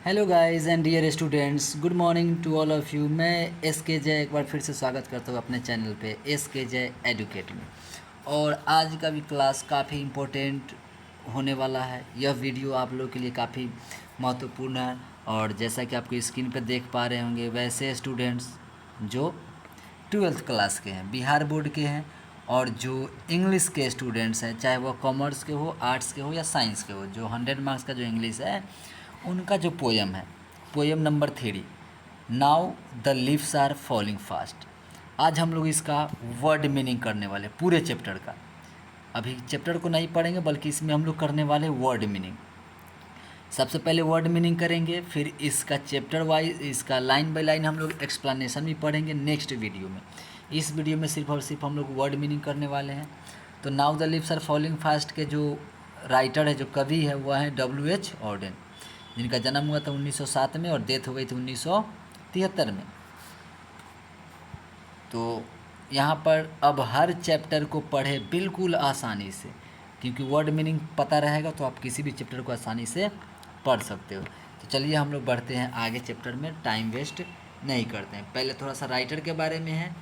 Hello guys and dear students, good morning to all of you. मैं S K Jai एक बार फिर से स्वागत करता हूँ अपने चैनल पे एस के जय एडुकेट में। और आज का भी क्लास काफ़ी इम्पोर्टेंट होने वाला है। यह वीडियो आप लोगों के लिए काफ़ी महत्वपूर्ण है। और जैसा कि आपको स्क्रीन पर देख पा रहे होंगे, वैसे स्टूडेंट्स जो 12th क्लास के हैं, बिहार बोर्ड के हैं, और जो इंग्लिश के स्टूडेंट्स हैं, चाहे वो कॉमर्स के हो, आर्ट्स के हो या साइंस के हो, जो 100 मार्क्स का जो इंग्लिश है उनका जो पोएम है, poem number 3, now the leaves are falling fast. आज हम लोग इसका वर्ड मीनिंग करने वाले पूरे चैप्टर का। अभी चैप्टर को नहीं पढ़ेंगे बल्कि इसमें हम लोग करने वाले वर्ड मीनिंग। सबसे पहले वर्ड मीनिंग करेंगे, फिर इसका चैप्टर वाइज, इसका लाइन बाय लाइन हम लोग एक्सप्लेनेशन भी पढ़ेंगे नेक्स्ट वीडियो में। इस वीडियो में सिर्फ और सिर्फ हम लोग वर्ड मीनिंग करने वाले हैं। तो now the leaves are falling fast के जो राइटर है, जो कवि है, वह है W.H. ऑर्डेन, जिनका जन्म हुआ था 1907 में और डेथ हो गई थी 1973 में। तो यहाँ पर अब हर चैप्टर को पढ़े बिल्कुल आसानी से, क्योंकि वर्ड मीनिंग पता रहेगा तो आप किसी भी चैप्टर को आसानी से पढ़ सकते हो। तो चलिए हम लोग बढ़ते हैं आगे चैप्टर में, टाइम वेस्ट नहीं करते हैं। पहले थोड़ा सा राइटर के बारे में है,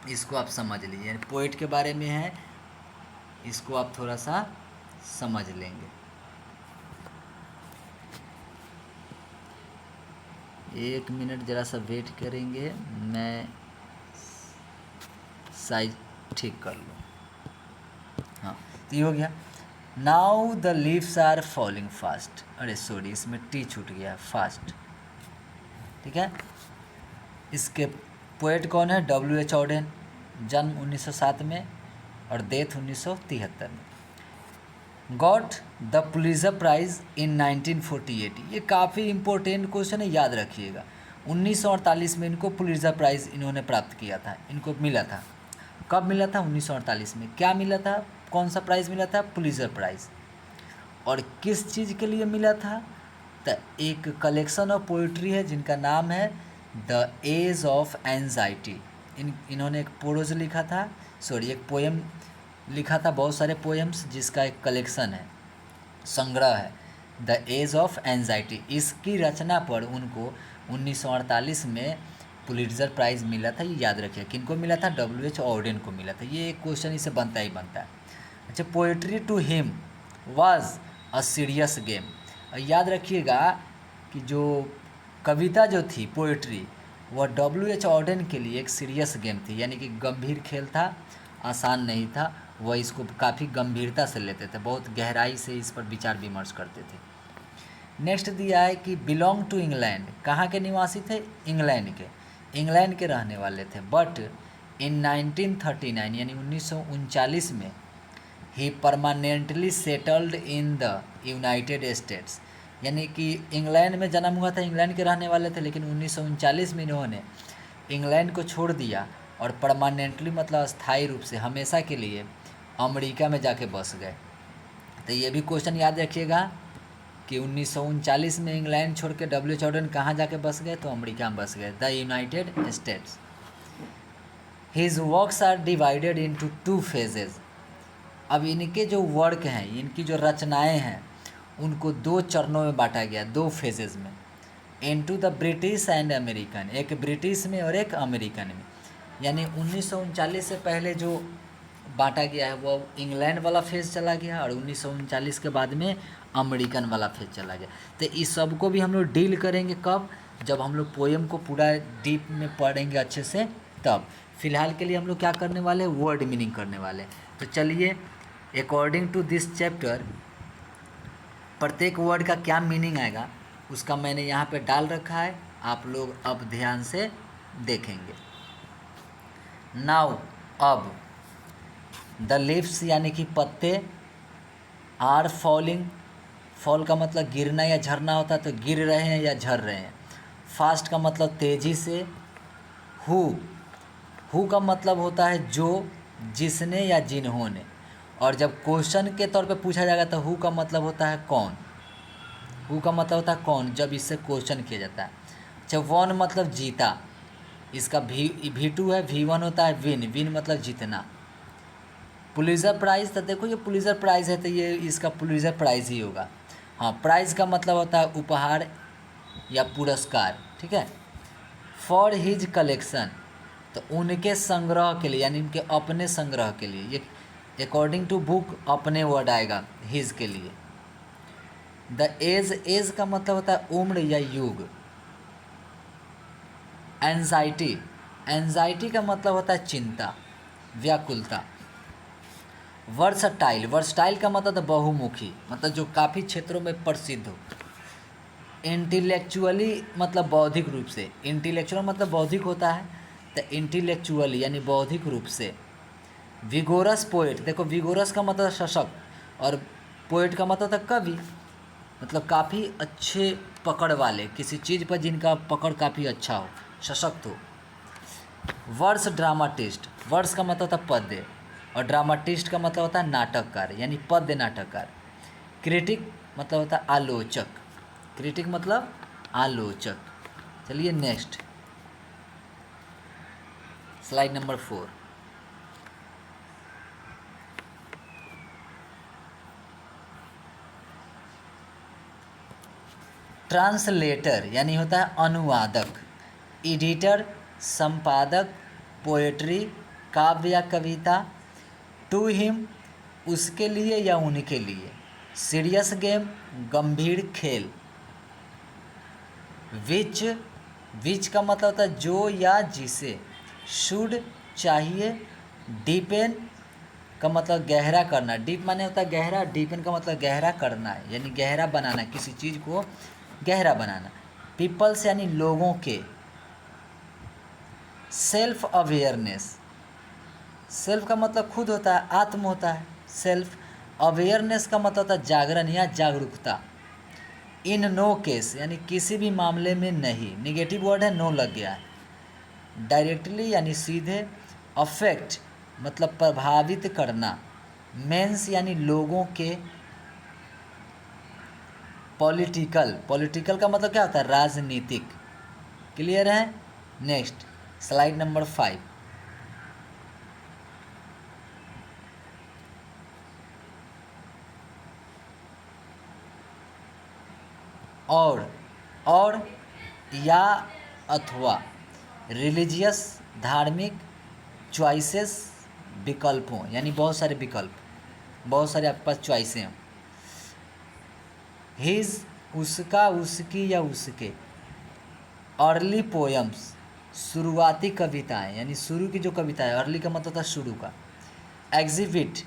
इसको आप समझ लीजिए। पोएट के बारे में है, इसको आप थोड़ा सा समझ लेंगे। एक मिनट ज़रा सा वेट करेंगे, मैं साइज ठीक कर लूँ। हाँ, तो ये हो गया। Now the leaves are falling fast. अरे सॉरी, इसमें टी छूट गया, फास्ट। ठीक है। इसके पोएट कौन है? W.H. ऑर्डेन, जन्म 1907 में और डेथ 1973 में। गॉट द पुलित्ज़र प्राइज़ इन 1948। ये काफ़ी इम्पोर्टेंट क्वेश्चन है, याद रखिएगा। 1948 में इनको पुलित्ज़र प्राइज़ इन्होंने प्राप्त किया था, इनको मिला था। कब मिला था? 1948 में। क्या मिला था? कौन सा प्राइज़ मिला था? Pulitzer prize. और किस चीज़ के लिए मिला था? तो एक कलेक्शन ऑफ पोइट्री है जिनका नाम है द एज ऑफ एंजाइटी। इन्होंने एक प्रोज लिखा था, एक पोएम लिखा था, बहुत सारे पोएम्स, जिसका एक कलेक्शन है, संग्रह है, द एज ऑफ एंजाइटी। इसकी रचना पर उनको 1948 में पुलित्ज़र प्राइज़ मिला था। ये याद रखिए, किनको मिला था? W.H. ऑर्डेन को मिला था। ये एक क्वेश्चन इससे बनता ही बनता है। अच्छा, poetry to him was a serious game. याद रखिएगा कि जो कविता जो थी, पोएट्री, वह W.H. ऑर्डेन के लिए एक सीरियस गेम थी, यानी कि गंभीर खेल था, आसान नहीं था। वह इसको काफ़ी गंभीरता से लेते थे, बहुत गहराई से इस पर विचार विमर्श करते थे। नेक्स्ट दिया है कि बिलोंग टू इंग्लैंड। कहाँ के निवासी थे? इंग्लैंड के, इंग्लैंड के रहने वाले थे। बट इन 1939 यानी 1939 में ही permanently settled in the United States, यानी कि इंग्लैंड में जन्म हुआ था, इंग्लैंड के रहने वाले थे, लेकिन 1939 में इन्होंने इंग्लैंड को छोड़ दिया और परमानेंटली मतलब स्थायी रूप से, हमेशा के लिए अमेरिका में जाके बस गए। तो ये भी क्वेश्चन याद रखिएगा कि 1939 में इंग्लैंड छोड़ के W.H. ऑर्डेन कहाँ जाके बस गए? तो अमेरिका में बस गए, the United States. His works are divided into 2 phases. अब इनके जो वर्क हैं, इनकी जो रचनाएं हैं, उनको 2 चरणों में बांटा गया, 2 फेजेज में, into the British and American, एक ब्रिटिश में और एक अमेरिकन में। यानी 1939 से पहले जो बांटा गया है वो इंग्लैंड वाला फेज़ चला गया, और 1939 के बाद में अमेरिकन वाला फेज़ चला गया। तो इस सब को भी हम लोग डील करेंगे कब? जब हम लोग पोएम को पूरा डीप में पढ़ेंगे अच्छे से, तब। फिलहाल के लिए हम लोग क्या करने वाले हैं? वर्ड मीनिंग करने वाले। तो चलिए, अकॉर्डिंग टू दिस चैप्टर प्रत्येक वर्ड का क्या मीनिंग आएगा उसका मैंने यहाँ पे डाल रखा है, आप लोग अब ध्यान से देखेंगे। नाउ, अब, द लीव्स यानी कि पत्ते, आर फॉलिंग, फॉल का मतलब गिरना या झरना होता है, तो गिर रहे हैं या झर रहे हैं। फास्ट का मतलब तेज़ी से। हु का मतलब होता है जो, जिसने या जिन्होंने। और जब क्वेश्चन के तौर पे पूछा जाएगा तो हु का मतलब होता है कौन। हु का मतलब होता है कौन, जब इससे क्वेश्चन किया जाता है। अच्छा, वन मतलब जीता, इसका V2 है, V1 होता है विन, विन मतलब जीतना। पुलित्ज़र प्राइज़, तो देखो ये पुलित्ज़र प्राइज़ है तो ये इसका पुलित्ज़र प्राइज़ ही होगा। हाँ, प्राइज़ का मतलब होता है उपहार, या पुरस्कार, ठीक है। फॉर हिज कलेक्शन, तो उनके संग्रह के लिए, यानी उनके अपने संग्रह के लिए, ये अकॉर्डिंग टू बुक अपने वर्ड आएगा हिज के लिए। द एज, एज का मतलब होता है उम्र या युग। एंजाइटी, एंजाइटी का मतलब होता है चिंता, व्याकुलता। वर्सटाइल, वर्सटाइल का मतलब है बहुमुखी, मतलब जो काफ़ी क्षेत्रों में प्रसिद्ध हो। इंटेलेक्चुअली मतलब बौद्धिक रूप से, इंटेलेक्चुअल मतलब बौद्धिक होता है, तो इंटेलेक्चुअली यानी बौद्धिक रूप से। विगोरस पोएट, देखो विगोरस का मतलब सशक्त और पोएट का मतलब था कवि, मतलब काफ़ी अच्छे पकड़ वाले, किसी चीज़ पर जिनका पकड़ काफ़ी अच्छा हो, सशक्त हो। वर्स ड्रामाटिस्ट, वर्स का मतलब होता है पद्य और ड्रामाटिस्ट का मतलब होता है नाटककार, यानी पद्य नाटककार। क्रिटिक मतलब होता है आलोचक, क्रिटिक मतलब आलोचक। चलिए नेक्स्ट, स्लाइड नंबर 4। ट्रांसलेटर यानी होता है अनुवादक। एडिटर संपादक, पोएट्री काव्य या कविता। टू हिम उसके लिए या उनके लिए। सीरियस गेम गंभीर खेल। विच, विच का मतलब होता है जो या जिसे। शुड चाहिए। डीपेन का मतलब गहरा करना, डीप माने होता है गहरा, डीपेन का मतलब गहरा करना है, यानी गहरा बनाना, किसी चीज़ को गहरा बनाना। पीपल्स यानी लोगों के। सेल्फ अवेयरनेस, सेल्फ का मतलब खुद होता है, आत्म होता है सेल्फ। अवेयरनेस का मतलब होता है जागरण या जागरूकता। इन नो केस यानी किसी भी मामले में नहीं, निगेटिव वर्ड है, नो लग गया है। डायरेक्टली यानी सीधे। अफेक्ट मतलब प्रभावित करना। मेंस यानी लोगों के। पॉलिटिकल, पॉलिटिकल का मतलब क्या होता है राजनीतिक। क्लियर है। Next, slide number 5। और या अथवा। रिलीजियस धार्मिक। चॉइसेस विकल्पों, यानी बहुत सारे विकल्प, बहुत सारे आपके पास चॉइसें हैं। हिज उसका, उसकी या उसके। अर्ली पोएम्स शुरुआती कविताएं, यानी शुरू की जो कविताएं, अर्ली का मतलब था शुरू का। एग्जिबिट,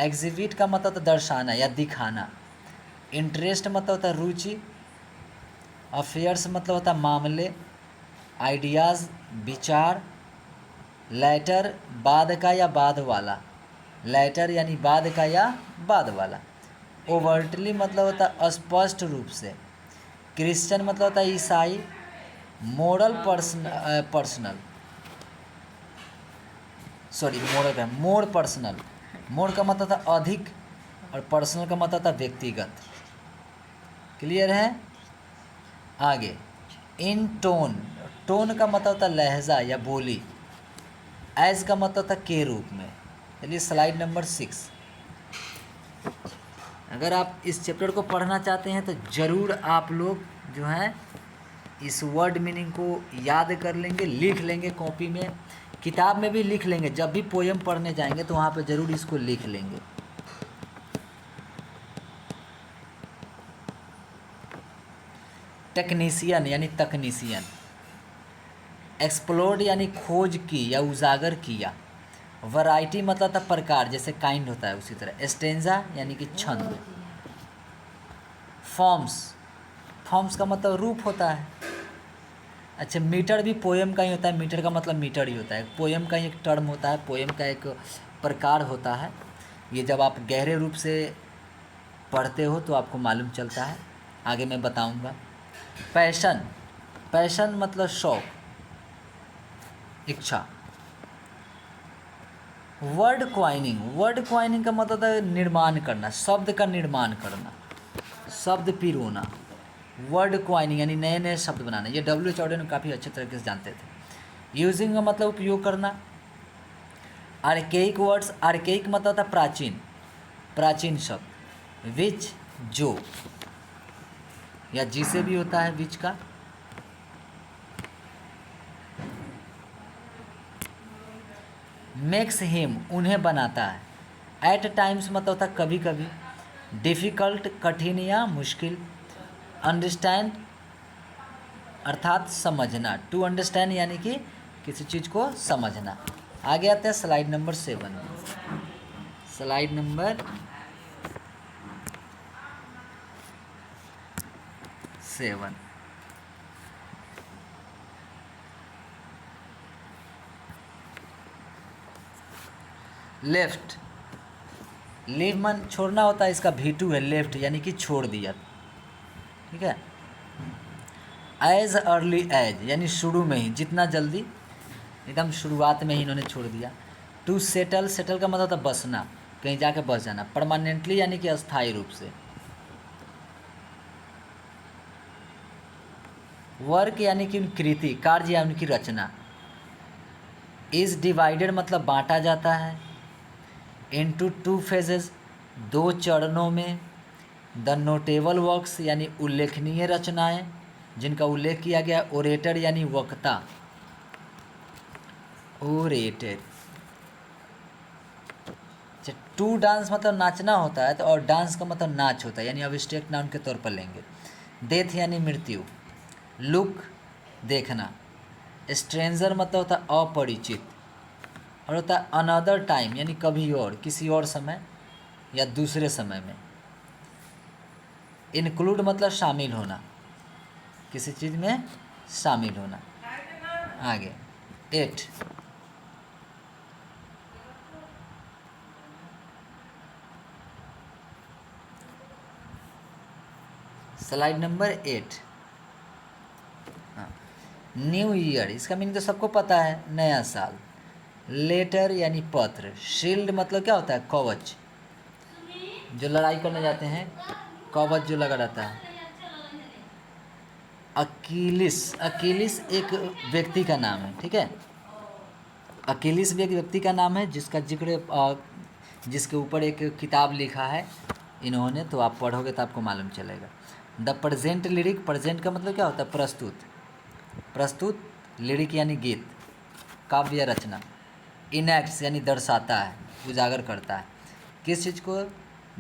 एग्जिबिट का मतलब था दर्शाना या दिखाना। इंटरेस्ट मतलब होता है रुचि। अफेयर्स मतलब होता है मामले। आइडियाज़ विचार। लेटर बाद का या बाद वाला, लेटर यानी बाद का या बाद वाला। ओवर्टली मतलब होता है स्पष्ट रूप से। क्रिश्चियन मतलब होता है ईसाई। मोरल पर्सनल, सॉरी मोरल का मोर पर्सनल, मोर का मतलब था अधिक और पर्सनल का मतलब था व्यक्तिगत। क्लियर है। आगे, इन टोन, टोन का मतलब था लहजा या बोली। एज का मतलब था के रूप में। चलिए स्लाइड नंबर 6। अगर आप इस चैप्टर को पढ़ना चाहते हैं तो ज़रूर आप लोग जो हैं इस वर्ड मीनिंग को याद कर लेंगे, लिख लेंगे कॉपी में, किताब में भी लिख लेंगे। जब भी पोएम पढ़ने जाएंगे तो वहाँ पे ज़रूर इसको लिख लेंगे। टेक्नीशियन यानी तकनीशियन। एक्सप्लोर्ड यानी खोज की या उजागर किया। वैरायटी मतलब था प्रकार, जैसे काइंड होता है उसी तरह। स्टेंजा यानी कि छंद। फॉर्म्स, फॉर्म्स का मतलब रूप होता है। अच्छा, मीटर भी पोएम का ही होता है, मीटर का मतलब मीटर ही होता है। पोएम का ही एक टर्म होता है, पोएम का एक प्रकार होता है। ये जब आप गहरे रूप से पढ़ते हो तो आपको मालूम चलता है, आगे मैं बताऊंगा। पैशन, पैशन मतलब शौक, इच्छा। वर्ड क्वाइनिंग, वर्ड क्वाइनिंग का मतलब है निर्माण करना, शब्द का निर्माण करना, शब्द पिरोना। वर्ड क्वाइनिंग यानी नए नए शब्द बनाना। ये W.H. ऑर्डन काफ़ी अच्छे तरीके से जानते थे। यूजिंग का मतलब उपयोग करना। आर्केइक वर्ड्स, आर्केइक मतलब था प्राचीन, प्राचीन शब्द। विच जो। या जी से भी होता है विच का। मेक्स हिम उन्हें बनाता है। एट टाइम्स मतलब होता है कभी कभी। डिफ़िकल्ट कठिन या मुश्किल। अंडरस्टैंड अर्थात समझना। टू अंडरस्टैंड यानी कि किसी चीज़ को समझना। आगे आते हैं slide number 7। Slide number 7। Left, leave मन छोड़ना होता है, इसका V2 है लेफ्ट यानी कि छोड़ दिया। ठीक है। एज अर्ली एज यानी शुरू में ही, जितना जल्दी, एकदम शुरुआत में ही इन्होंने छोड़ दिया। टू सेटल, सेटल का मतलब होता है बसना, कहीं जाके बस जाना। परमानेंटली यानी कि अस्थायी रूप से। वर्क यानी कि कृति, कार्य या उनकी रचना। इज डिवाइडेड मतलब बांटा जाता है। इनटू टू फेजेस, दो चरणों में। द नोटेबल वर्क्स यानी उल्लेखनीय रचनाएं जिनका उल्लेख किया गया। ओरेटर यानी वक्ता। ओरेटर। टू डांस मतलब नाचना होता है, तो और डांस का मतलब नाच होता है, यानी अब्स्ट्रैक्ट नाउन के तौर पर लेंगे। डेथ यानी मृत्यु। लुक देखना। स्ट्रेंजर मतलब होता है अपरिचित। और होता है अनदर टाइम यानी कभी और, किसी और समय या दूसरे समय में। इंक्लूड मतलब शामिल होना, किसी चीज़ में शामिल होना। आगे 8। Slide number 8। हाँ, न्यू ईयर, इसका मीनिंग तो सबको पता है, नया साल। लेटर यानी पत्र। शील्ड मतलब क्या होता है, कवच, जो लड़ाई करने जाते हैं, कवच जो लगा रहता है। अकीलिस, अकीलिस एक व्यक्ति का नाम है। ठीक है, अकीलिस भी एक व्यक्ति का नाम है जिसका जिक्र जिसके ऊपर एक किताब लिखा है इन्होंने, तो आप पढ़ोगे तो आपको मालूम चलेगा। द प्रेजेंट लिरिक, प्रेजेंट का मतलब क्या होता है, प्रस्तुत। प्रस्तुत, लिरिक यानी गीत, काव्य रचना। इनैक्ट्स यानी दर्शाता है, उजागर करता है। किस चीज़ को,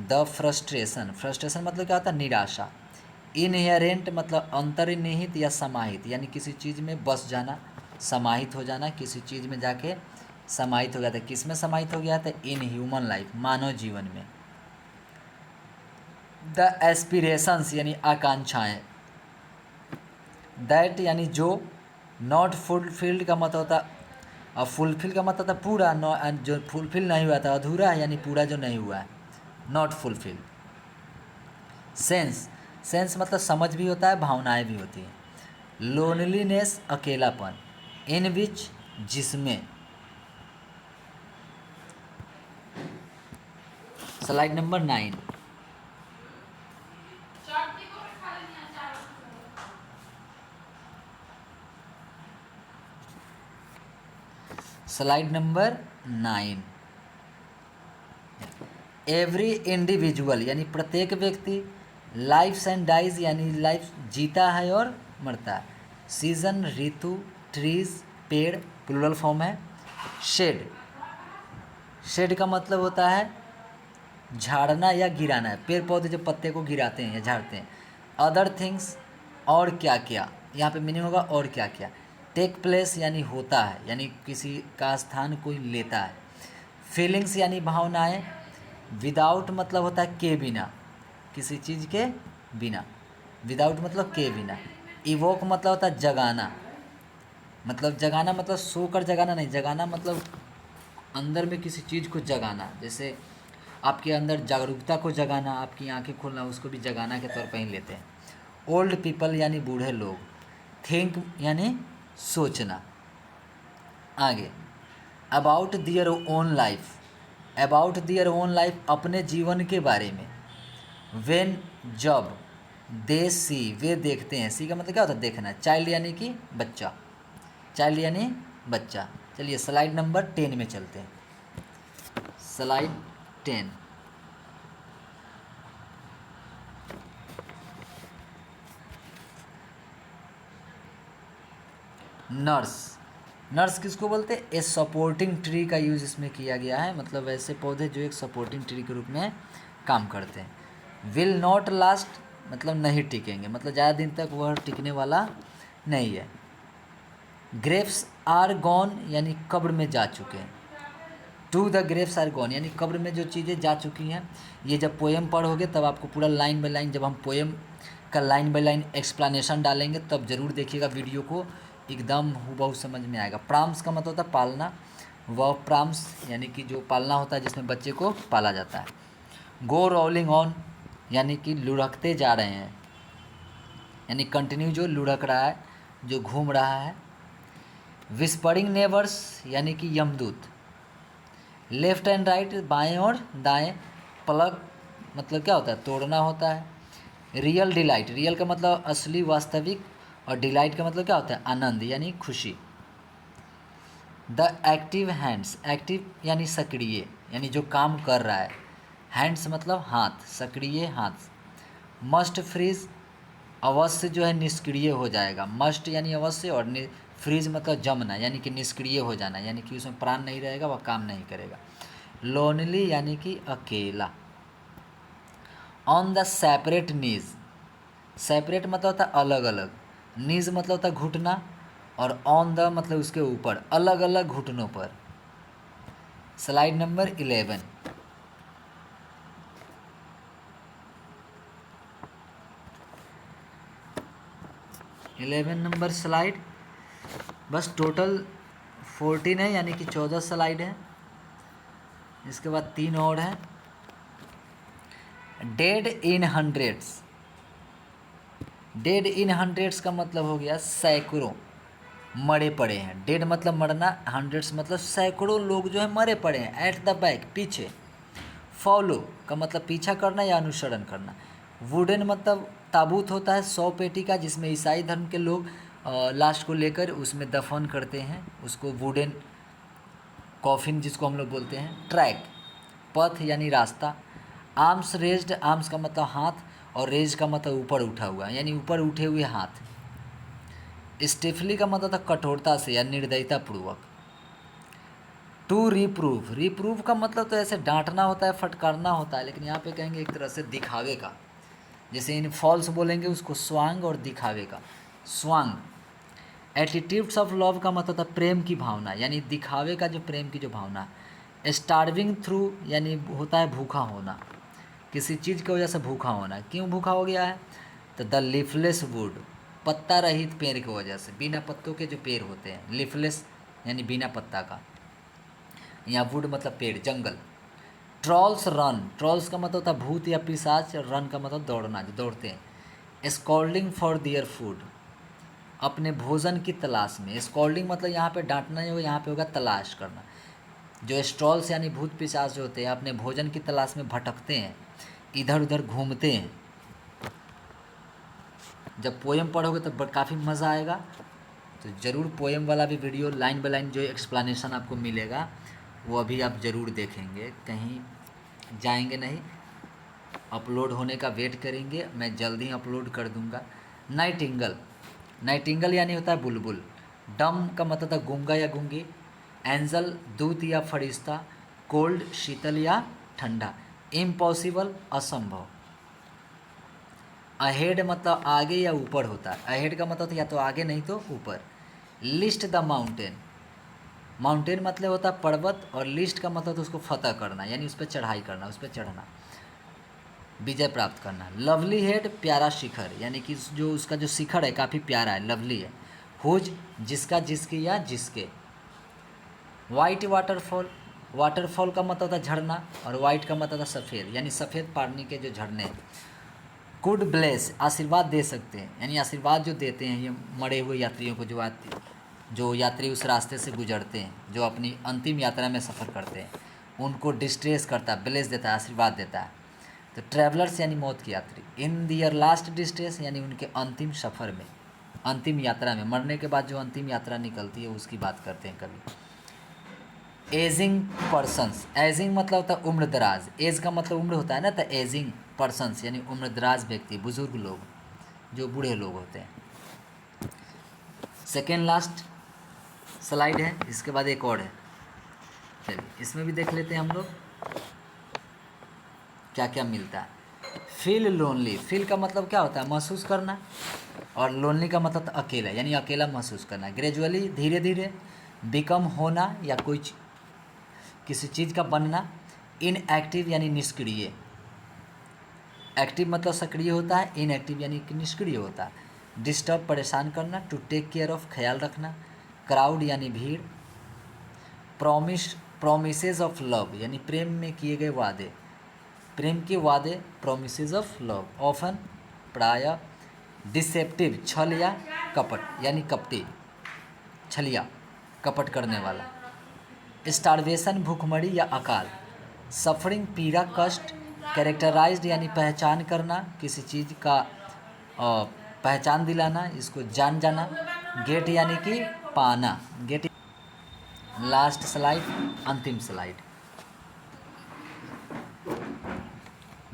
द फ्रस्ट्रेशन, फ्रस्ट्रेशन मतलब क्या होता है, निराशा। इनहेरेंट मतलब अंतर्निहित या समाहित, यानी किसी चीज़ में बस जाना, समाहित हो जाना, किसी चीज़ में जाके समाहित हो गया था। किस में समाहित हो गया था, इन ह्यूमन लाइफ, मानव जीवन में। द एस्पिरेशंस यानी आकांक्षाएं। दैट यानी जो। नॉट फुलफिल्ड का मतलब होता, और फुलफिल का मतलब होता पूरा, जो फुलफिल नहीं हुआ था, अधूरा है यानी पूरा जो नहीं हुआ है, नॉट फुलफिल। सेंस, सेंस मतलब समझ भी होता है, भावनाएं भी होती हैं। लोनलीनेस अकेलापन। इन विच जिसमें। Slide number 9। Slide number 9। Every individual यानी प्रत्येक व्यक्ति। लाइफ्स एंड डाइज यानी लाइफ जीता है और मरता है। सीजन ऋतु। ट्रीज पेड़, प्लूरल फॉर्म है। शेड, शेड का मतलब होता है झाड़ना या गिराना है, पेड़ पौधे जो पत्ते को गिराते हैं या झाड़ते हैं। अदर थिंग्स और क्या क्या, यहाँ पे मीनिंग होगा और क्या क्या। टेक प्लेस यानी होता है, यानी किसी का स्थान कोई लेता है। फीलिंग्स यानी भावनाएं। विदाउट मतलब होता है के बिना, किसी चीज़ के बिना। विदाउट मतलब के बिना। इवोक मतलब होता है जगाना, मतलब जगाना मतलब सो कर जगाना नहीं, जगाना मतलब अंदर में किसी चीज़ को जगाना। जैसे आपके अंदर जागरूकता को जगाना, आपकी आंखें खोलना, उसको भी जगाना के तौर पर ही लेते हैं। ओल्ड पीपल यानी बूढ़े लोग। थिंक यानी सोचना। आगे about their own life, about their own life अपने जीवन के बारे में। वेन जब। दे सी वे देखते हैं, सी का मतलब क्या होता है, देखना। चाइल्ड यानी कि बच्चा, चाइल्ड यानी बच्चा। चलिए स्लाइड नंबर 10 में चलते हैं। स्लाइड 10। नर्स, नर्स किसको बोलते हैं? ए सपोर्टिंग ट्री का यूज़ इसमें किया गया है, मतलब ऐसे पौधे जो एक सपोर्टिंग ट्री के रूप में काम करते हैं। विल नॉट लास्ट मतलब नहीं टिकेंगे, मतलब ज़्यादा दिन तक वह टिकने वाला नहीं है। ग्रेप्स आर गॉन यानी कब्र में जा चुके हैं। To the graves are gone यानी कब्र में जो चीज़ें जा चुकी हैं। ये जब पोएम पढ़ोगे तब आपको पूरा लाइन बाय लाइन, जब हम पोएम का लाइन बाय लाइन एक्सप्लेनेशन डालेंगे तब ज़रूर देखिएगा वीडियो को, एकदम हूबहू समझ में आएगा। प्राम्स का मतलब होता है पालना, वह प्राम्स यानी कि जो पालना होता है जिसमें बच्चे को पाला जाता है। गो रोलिंग ऑन यानी कि लुढ़कते जा रहे हैं, यानी कंटिन्यू जो लुढ़क रहा है, जो घूम रहा है। विस्परिंग नेबर्स यानी कि यमदूत। लेफ्ट एंड राइट बाएं और दाएं। प्लग मतलब क्या होता है? तोड़ना होता है। रियल डिलाइट, रियल का मतलब असली वास्तविक, और डिलाइट का मतलब क्या होता है? आनंद यानी खुशी। द एक्टिव हैंड्स, एक्टिव यानी सक्रिय, यानी जो काम कर रहा है। हैंड्स मतलब हाथ, सक्रिय हाथ। मस्ट फ्रीज अवश्य जो है निष्क्रिय हो जाएगा। मस्ट यानी अवश्य, और फ्रीज मतलब जमना यानी कि निष्क्रिय हो जाना, यानी कि उसमें प्राण नहीं रहेगा, वह काम नहीं करेगा। लोनली यानी कि अकेला। On the separate knees, separate मतलब होता है अलग अलग, नीज मतलब होता है घुटना, और ऑन द मतलब उसके ऊपर, अलग अलग घुटनों पर। Slide number 11। Number slide. बस टोटल 14 है, यानी कि 14 स्लाइड है। इसके बाद 3 और हैं। डेड इन हंड्रेड्स, डेड इन हंड्रेड्स का मतलब हो गया सैकड़ों मरे पड़े हैं। डेड मतलब मरना, हंड्रेड्स मतलब सैकड़ों लोग जो है मरे पड़े हैं। एट द बैक पीछे। फॉलो का मतलब पीछा करना या अनुसरण करना। वुडन मतलब ताबूत होता है 100 पेटी का, जिसमें ईसाई धर्म के लोग लाश को लेकर उसमें दफन करते हैं, उसको वुडन कॉफिन जिसको हम लोग बोलते हैं। ट्रैक पथ यानी रास्ता। आर्म्स रेज्ड, आर्म्स का मतलब हाथ, और रेज का मतलब ऊपर उठा हुआ यानी ऊपर उठे हुए हाथ। स्टिफली का मतलब था कठोरता से या निर्दयता पूर्वक। टू रिप्रूव, रिप्रूव का मतलब तो ऐसे डांटना होता है, फटकारना होता है, लेकिन यहाँ पे कहेंगे एक तरह से दिखावे का। जैसे इन फॉल्स बोलेंगे उसको स्वांग, और दिखावे का स्वांग। एटीट्यूड्स ऑफ लव का मतलब था प्रेम की भावना, यानी दिखावे का जो प्रेम की जो भावना। स्टार्विंग थ्रू यानी होता है भूखा होना, किसी चीज़ की वजह से भूखा होना। क्यों भूखा हो गया है? तो द लीफलेस वुड, पत्ता रहित पेड़ की वजह से, बिना पत्तों के जो पेड़ होते हैं। लीफलेस यानी बिना पत्ता का, यहाँ वुड मतलब पेड़, जंगल। ट्रॉल्स रन, ट्रॉल्स का मतलब होता है भूत या पिशाच, रन का मतलब दौड़ना, जो दौड़ते हैं। स्कॉल्डिंग फॉर दियर फूड, अपने भोजन की तलाश में। स्कॉल्डिंग मतलब यहाँ पे डांटना नहीं होगा, यहाँ पे होगा तलाश करना। जो स्ट्रॉल्स यानी भूत पिशाच जो होते हैं अपने भोजन की तलाश में भटकते हैं, इधर उधर घूमते हैं। जब पोएम पढ़ोगे तो काफ़ी मज़ा आएगा, तो ज़रूर पोएम वाला भी वीडियो लाइन बाय लाइन जो एक्सप्लेनेशन आपको मिलेगा वो अभी आप ज़रूर देखेंगे, कहीं जाएंगे नहीं। अपलोड होने का वेट करेंगे, मैं जल्द ही अपलोड कर दूंगा। नाइटिंगल, नाइटिंगल यानी होता है बुलबुल। डम का मतलब था गूंगा या गूंगी। एंजल दूत या फरिश्ता। कोल्ड शीतल या ठंडा। इम्पॉसिबल असंभव। अहेड मतलब आगे या ऊपर होता है। अहेड का मतलब या तो आगे नहीं तो ऊपर। लिस्ट द माउंटेन, माउंटेन मतलब होता है पर्वत, और लिस्ट का मतलब उसको फतह करना यानी उस पर चढ़ाई करना, उस पर चढ़ना, विजय प्राप्त करना। लवली हेड प्यारा शिखर, यानी कि जो उसका जो शिखर है काफ़ी प्यारा है, लवली है। हुज जिसका, जिसकी या जिसके। वाइट वाटरफॉल, वाटरफॉल का मतलब होता है झरना, और वाइट का मतलब होता है सफ़ेद, यानी सफ़ेद पानी के जो झरने। कुड ब्लेस आशीर्वाद दे सकते हैं, यानी आशीर्वाद जो देते हैं ये मरे हुए यात्रियों को, जो यात्री उस रास्ते से गुजरते हैं, जो अपनी अंतिम यात्रा में सफ़र करते हैं, उनको डिस्ट्रेस करता है, ब्लेस देता है, आशीर्वाद देता है। तो ट्रैवलर्स यानी मौत के यात्री। इन दियर लास्ट डिस्ट्रेस यानी उनके अंतिम सफ़र में, अंतिम यात्रा में, मरने के बाद जो अंतिम यात्रा निकलती है उसकी बात करते हैं कभी। एजिंग पर्सन्स, एजिंग मतलब होता है उम्र दराज, एज का मतलब उम्र होता है ना, तो एजिंग पर्सन्स यानी उम्र दराज व्यक्ति, बुजुर्ग लोग, जो बूढ़े लोग होते हैं। सेकेंड लास्ट स्लाइड है, इसके बाद एक और है। चलिए इसमें भी देख लेते हैं हम लोग क्या क्या मिलता है। फील लोनली, फील का मतलब क्या होता है? महसूस करना, और लोनली का मतलब अकेला, यानी अकेला महसूस करना। ग्रेजुअली, धीरे धीरे। बिकम, होना या कोई किसी चीज़ का बनना। इनएक्टिव यानी निष्क्रिय, एक्टिव मतलब सक्रिय होता है, इनएक्टिव यानी कि निष्क्रिय होता है। डिस्टर्ब, परेशान करना। टू टेक केयर ऑफ, ख्याल रखना। क्राउड यानी भीड़। प्रॉमिस, प्रोमिसेस ऑफ लव यानी प्रेम में किए गए वादे, प्रेम के वादे, प्रोमिसेस ऑफ लव। ऑफन, प्राय। डिसेप्टिव, छल या कपट यानी कपटी, छलिया, कपट करने वाला। स्टारवेशन, भूखमरी या अकाल। सफरिंग, पीड़ा, कष्ट। कैरेक्टराइज्ड यानी पहचान करना, किसी चीज़ का पहचान दिलाना, इसको जान जाना। गेट यानी कि पाना, गेट। लास्ट स्लाइड, अंतिम स्लाइड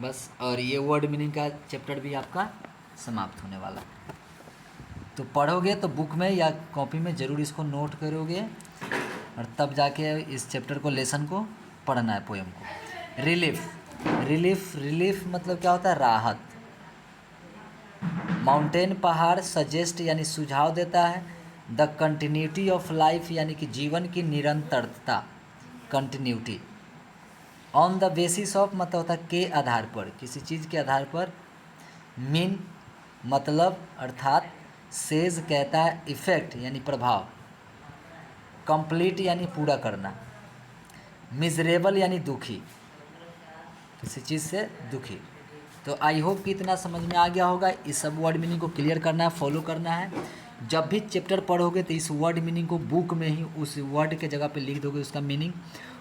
बस। और ये वर्ड मीनिंग का चैप्टर भी आपका समाप्त होने वाला। तो पढ़ोगे तो बुक में या कॉपी में ज़रूर इसको नोट करोगे, और तब जाके इस चैप्टर को, लेसन को पढ़ना है, पोएम को। रिलीफ, रिलीफ, रिलीफ मतलब क्या होता है? राहत। माउंटेन, पहाड़। सजेस्ट यानी सुझाव देता है। द कंटिन्यूटी ऑफ लाइफ यानी कि जीवन की निरंतरता, continuity. On the basis of मतलब होता है के आधार पर, किसी चीज़ के आधार पर। मीन मतलब अर्थात। सेज कहता है, इफेक्ट यानी प्रभाव। कंप्लीट यानी पूरा करना। मिजरेबल यानी दुखी, किसी चीज़ से दुखी। तो आई होप कि इतना समझ में आ गया होगा। इस सब वर्ड मीनिंग को क्लियर करना है, फॉलो करना है। जब भी चैप्टर पढ़ोगे तो इस वर्ड मीनिंग को बुक में ही उस वर्ड के जगह पे लिख दोगे उसका मीनिंग।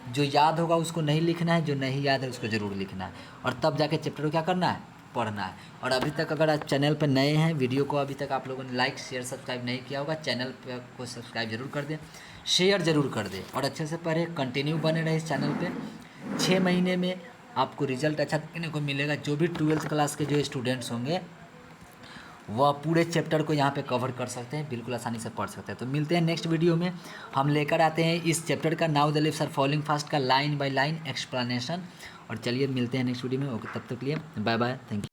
जो याद होगा उसको नहीं लिखना है, जो नहीं याद है उसको ज़रूर लिखना है, और तब जाके चैप्टर को क्या करना है? पढ़ना है। और अभी तक अगर आप चैनल पर नए हैं, वीडियो को अभी तक आप लोगों ने लाइक, शेयर, सब्सक्राइब नहीं किया होगा, चैनल को सब्सक्राइब जरूर कर दें, शेयर ज़रूर कर दें, और अच्छे से पढ़े, कंटिन्यू बने रहे इस चैनल पे। 6 महीने में आपको रिजल्ट अच्छा देखने को मिलेगा। जो भी 12th क्लास के जो स्टूडेंट्स होंगे वह पूरे चैप्टर को यहाँ पे कवर कर सकते हैं, बिल्कुल आसानी से पढ़ सकते हैं। तो मिलते हैं नेक्स्ट वीडियो में। हम लेकर आते हैं इस चैप्टर का now the leaves are falling fast का लाइन बाय लाइन एक्सप्लेनेशन। और चलिए मिलते हैं नेक्स्ट वीडियो में। ओके, तब तक के लिए बाय बाय, थैंक यू।